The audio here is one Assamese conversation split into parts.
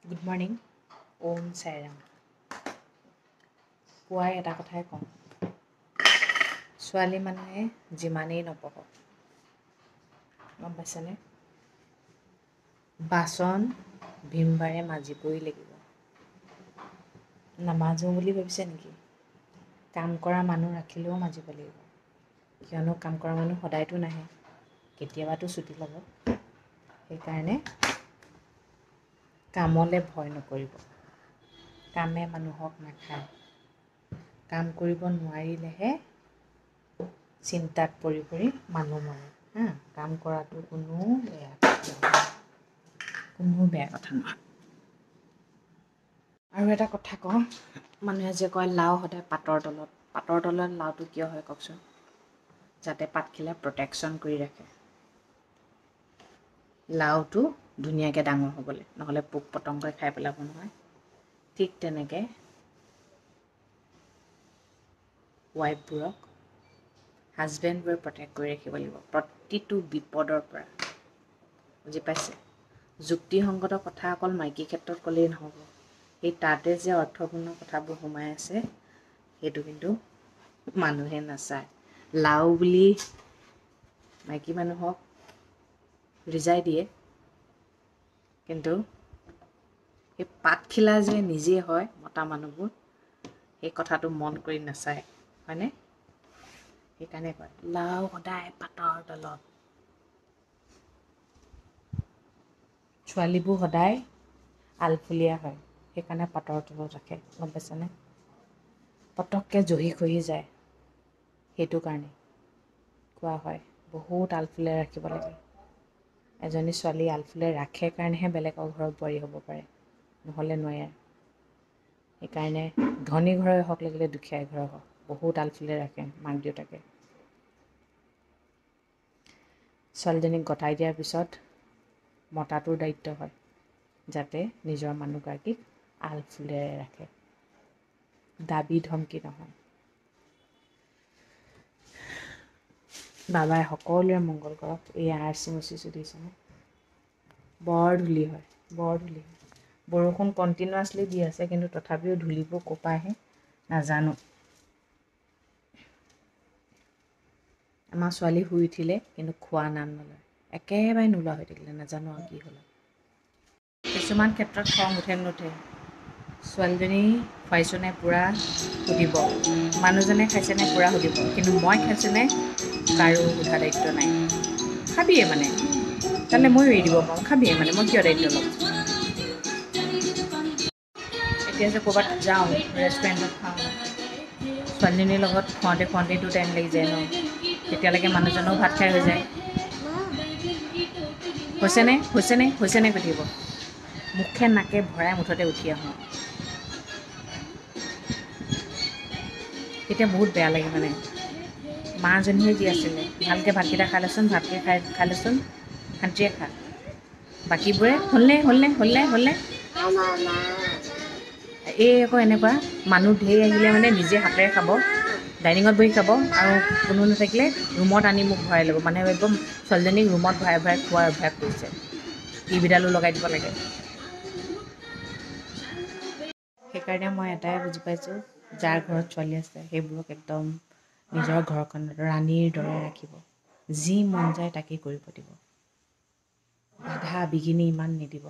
Good morning. Om Sai Ram. পুৱাই এটা কথাই কওঁ, ছোৱালী মানুহে যিমানেই নপঢ়ক, গম পাইছেনে, বাচন ভীমবাৰে মাজিবই লাগিব। নামাজো বুলি ভাবিছে নেকি? কাম কৰা মানুহ ৰাখিলেও মাজিব লাগিব, কিয়নো কাম কৰা মানুহ সদায়তো নাহে, কেতিয়াবাতো ছুটি ল'ব। সেইকাৰণে কামলৈ ভয় নকৰিব। কামে মানুহক নাখায়। কাম কৰিব নোৱাৰিলেহে চিন্তাত পৰি পৰি মানুহ মৰে। কাম কৰাটো কোনো বেয়া কথা নহয়। আৰু এটা কথা কওঁ, মানুহে যে কয় লাও সদায় পাতৰ তলত লাওটো কিয় হয় কওকচোন? যাতে পাতখিলা প্ৰটেকশ্যন কৰি ৰাখে। লাওটো ধুনীয়াকৈ ডাঙৰ হ'বলৈ, নহ'লে পোক পতংগই খাই পেলাব নহয়। ঠিক তেনেকৈ ৱাইফবোৰক হাজবেণ্ডবোৰে প্ৰটেক্ট কৰি ৰাখিব লাগিব প্ৰতিটো বিপদৰ পৰা। বুজি পাইছে? যুক্তিসংগত কথা অকল মাইকী ক্ষেত্ৰত ক'লেই নহ'ব, সেই তাতে যে অৰ্থপূৰ্ণ কথাবোৰ সোমাই আছে সেইটো কিন্তু মানুহে নাচায়। লাও বুলি মাইকী মানুহক ৰিজাই দিয়ে, কিন্তু সেই পাতখিলা যে নিজেই হয় মতা মানুহবোৰ, সেই কথাটো মন কৰি নাচায়, হয়নে? সেইকাৰণে কয় লাও সদায় পাতৰ তলত। ছোৱালীবোৰ সদায় আলফুলীয়া হয়, সেইকাৰণে পাতৰ তলত ৰাখে, গম পাইছেনে? পটককৈ জহি খহি যায়, সেইটো কাৰণে কোৱা হয় বহুত আলফুলীয়া ৰাখিব লাগে। এজনী ছোৱালী আলফুলীয়া ৰাখে কাৰণেহে বেলেগৰ ঘৰৰ বোৱাৰী হ'ব পাৰে, নহ'লে নোৱাৰে। সেইকাৰণে ধনী ঘৰৰে হওক লাগিলে দুখীয়া ঘৰৰ হওক, বহুত আলফুলীয়া ৰাখে মাক দেউতাকে। ছোৱালীজনীক গতাই দিয়াৰ পিছত মতাটোৰ দায়িত্ব হয় যাতে নিজৰ মানুহগৰাকীক আলফুলীয়াৰে ৰাখে, দাবী ধমকি নহয়। বাবাই সকলোৰে মংগল কৰক। এই আৰচি মচিছোঁ দিছেনে, বৰ ধূলি হয়, বৰ ধূলি হয়। বৰষুণ কণ্টিনিউৱাছলি দি আছে, কিন্তু তথাপিও ধূলিবোৰ ক'ৰ পৰা আহে নাজানো। আমাৰ ছোৱালী শুই উঠিলে কিন্তু খোৱা নাম নলয়, একেবাৰে নোলোৱা হৈ থাকিলে, নাজানো আৰু কি হ'ল। কিছুমান ক্ষেত্ৰত খং উঠে নুঠে। ছোৱালীজনী খুৱাইছোনে পূৰা সুধিব, মানুহজনে খাইছেনে পূৰা সুধিব, কিন্তু মই খাইছোনে কাৰো সোধা দায়িত্ব নাই। খাবিয়ে মানে, তালৈ ময়ো এৰি দিব পাৰোঁ, খাবিয়ে মানে, মই কিয় দায়িত্ব ল'ম? এতিয়া যে ক'ৰবাত যাওঁ, ৰেষ্টুৰেণ্টত খাওঁ, ছোৱালীজনীৰ লগত খুৱাওঁতেতো টাইম লাগি যায় ন, তেতিয়ালৈকে মানুহজনেও ভাত খাই হৈ যায়। হৈছেনে কৈ থাকিব, মুখে নাকে ভৰাই মুঠতে উঠি আহোঁ। তেতিয়া বহুত বেয়া লাগে মানে, মাজনীয়ে যি আছিলে ভালকৈ ভাতকেইটা খাই লৈচোন, খাই লৈচোন, শান্তিৰে খা। বাকীবোৰে হ'লনে এই আকৌ এনেকুৱা মানুহ ঢেৰ আহিলে মানে নিজে হাতেৰে খাব, ডাইনিঙত বহি খাব, আৰু কোনো নাথাকিলে ৰুমত আনি মোক ভৰাই ল'ব। মানে একদম ছোৱালীজনীক ৰুমত ভৰাই খোৱাৰ অভ্যাস কৰিছে। টিভিডালো লগাই দিব লাগে। সেইকাৰণে মই এটাই বুজি পাইছোঁ, যাৰ ঘৰত ছোৱালী আছে সেইবোৰক একদম নিজৰ ঘৰখনত ৰাণীৰ দৰে ৰাখিব, যি মন যায় তাকেই কৰিব দিব, বাধা বিঘিনি ইমান নিদিব,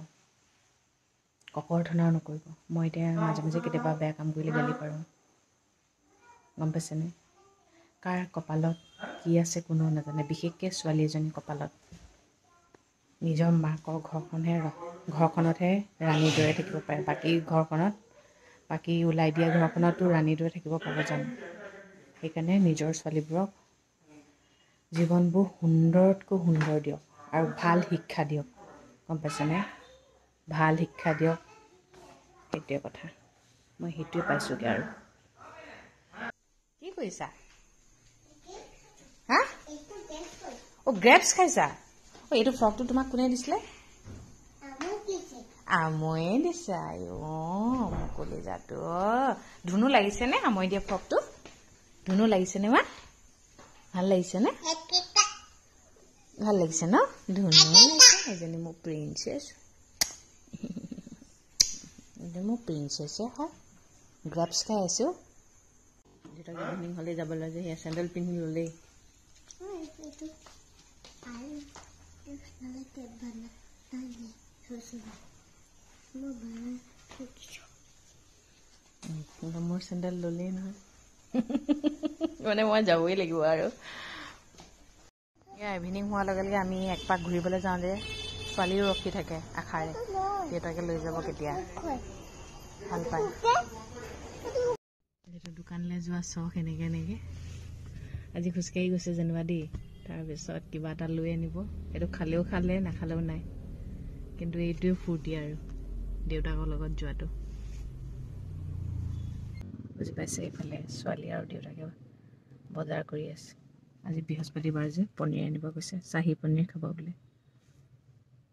ককৰ্থনাও নকৰিব। মই এতিয়া মাজে মাজে কেতিয়াবা বেয়া কাম কৰিলে গালি পাৰোঁ, গম পাইছেনে? কাৰ কপালত কি আছে কোনেও নাজানে, বিশেষকৈ ছোৱালী এজনী কপালত নিজৰ মাকৰ ঘৰখনতহে ৰাণীৰ দৰে থাকিব পাৰে, বাকী ওলাই দিয়া ঘৰখনতো ৰাণীৰ দৰে থাকিব পাব জানো? সেইকাৰণে নিজৰ ছোৱালীবোৰক জীৱনবোৰ সুন্দৰতকৈ সুন্দৰ দিয়ক, আৰু ভাল শিক্ষা দিয়ক, গম পাইছেনে? ভাল শিক্ষা দিয়ক, সেইটোৱে কথা। মই সেইটোৱে পাইছোঁগৈ। আৰু কি কৰিছা? হা? গ্ৰেপছ খাইছা? এইটো ফ্ৰকটো তোমাক কোনে দিছিলে? আময়ে দিছে। মোৰ কলিজাটো ধুনু লাগিছেনে আমৈ দিয়া ফ্ৰকটো? ধুনু লাগিছেনে মা? ভাল লাগিছেনে? ভাল লাগিছে ন? ধুনু লাগিছে, এজনী মোৰ প্ৰিন্সেছ। মোৰ প্ৰিন্সেছে হয় গ্ৰাপছ খাই আছোঁ যেতিয়া ইভিনিং হ'লে যাব লাগে সেয়া চেণ্ডেল পিন্ধি ল'লেই মোৰ চেণ্ডেল ল'লেই নহয় মানে মই যাবই লাগিব আৰু এয়া ইভিনিং হোৱাৰ লগে লগে আমি এক পাক ঘূৰিবলৈ যাওঁ যে ছোৱালীও ৰখি থাকে আশাৰে দেউতাকে লৈ যাব কেতিয়া ভাল পায় যিটো দোকানলৈ যোৱা চখ এনেকৈ আজি খোজকাঢ়ি গৈছে যেনিবা দেই তাৰপিছত কিবা এটা লৈ আনিব এইটো খালেও খালে নাখালেও নাই কিন্তু এইটোৱে ফূৰ্তি আৰু দেউতাকৰ লগত যোৱাটো বুজি পাইছে এইফালে ছোৱালী আৰু দেউতাকে বজাৰ কৰি আছে আজি বৃহস্পতিবাৰ যে পনীৰ আনিব গৈছে চাহী পনীৰ খাব বোলে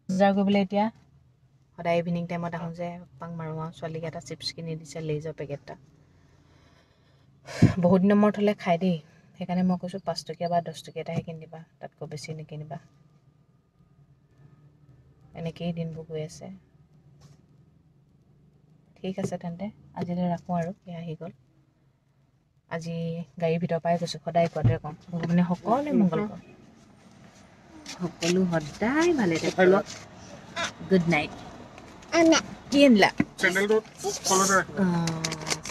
বজাৰ কৰিবলৈ এতিয়া সদায় ইভিনিং টাইমত আহোঁ যে পাং মাৰোঁ আৰু ছোৱালীক এটা চিপছ কিনি দিছে লেইজৰ পেকেট এটা বহুত দিনৰ মূৰত হ'লে খাই দেই সেইকাৰণে মই কৈছোঁ 5 টকীয়া বা 10 টকীয়া এটাহে কিনিবা তাতকৈ বেছি নিকিনিবা এনেকেই দিনবোৰ গৈ আছে ঠিক আছে তেন্তে আজিলৈ ৰাখোঁ আৰু এয়া আহি গ'ল আজি গাড়ীৰ ভিতৰৰ পৰাই গৈছোঁ সদায় কোৱাটোৱে কওঁ ভগৱানে সকলোৱে মংগল কৰক সকলো সদায় ভালে থাকিব গুড নাইট কি আনিলা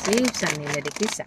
চেফ আনিলে দেখিছা